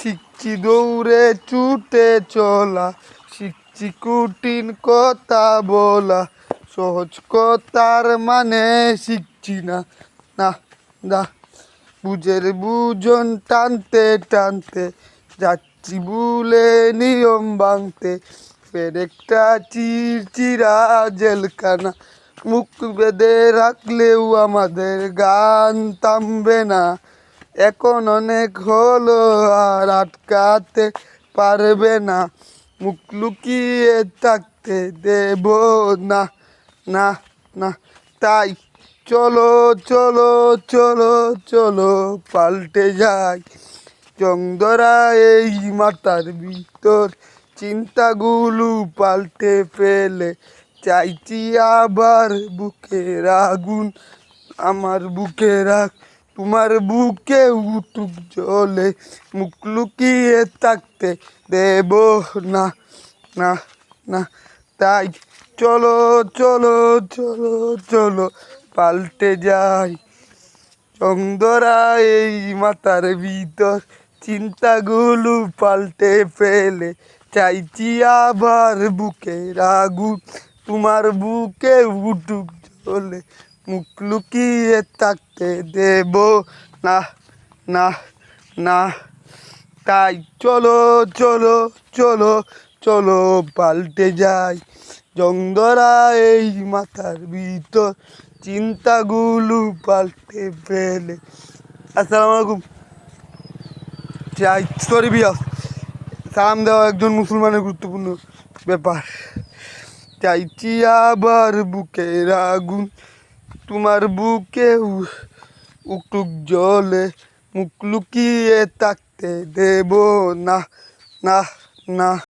শিখছি দৌড়ে ছুটে চলা, শিখছি কঠিন কথা বলা, সহজ কথার মানে শিখছি না। না না বুঝের বুঝন টানতে টানতে যাচ্ছি ভুলে নিয়ম ভাঙতে, ফের একটা চিরচিরা জেলখানা, মুখ বেঁধে রাখলেও আমাদের গান থামবে না। এখন অনেক হলো আর আটকাতে পারবে না, মুখ লুকিয়ে থাকতে দেব না। না না তাই চলো চলো চলো চলো পাল্টে যাই, জং ধরা এই মাথার ভিতর চিন্তাগুলো পাল্টে ফেলে চাইছি আবার বুকের আগুন আমার বুকে রাখ, তোমার বুকে উঠুক জ্বলে, মুখ লুকিয়ে থাকতে দেব না। না না তাই চলো চলো চলো চলো পাল্টে যাই, জং ধরা এই মাথার ভিতর চিন্তাগুলো পাল্টে ফেলে চাইছি আবার বুকের আগুন তোমার বুকে উঠুক জ্বলে, মুখ লুকিয়ে থাকতে দেব না। না না তাই চলো চলো চলো চলো পাল্টে যাই, জং ধরা এই মাথার ভিতর চিন্তাগুলো পাল্টে ফেলে। আসসালামু আলাইকুম। চাই সরি বিয়া, সালাম দেওয়া একজন মুসলমানের গুরুত্বপূর্ণ ব্যাপার। চাইছি আবার বুকের আগুন তোমার বুকে উঠুক জ্বলে, মুখ লুকিয়ে থাকতে দেব না। না না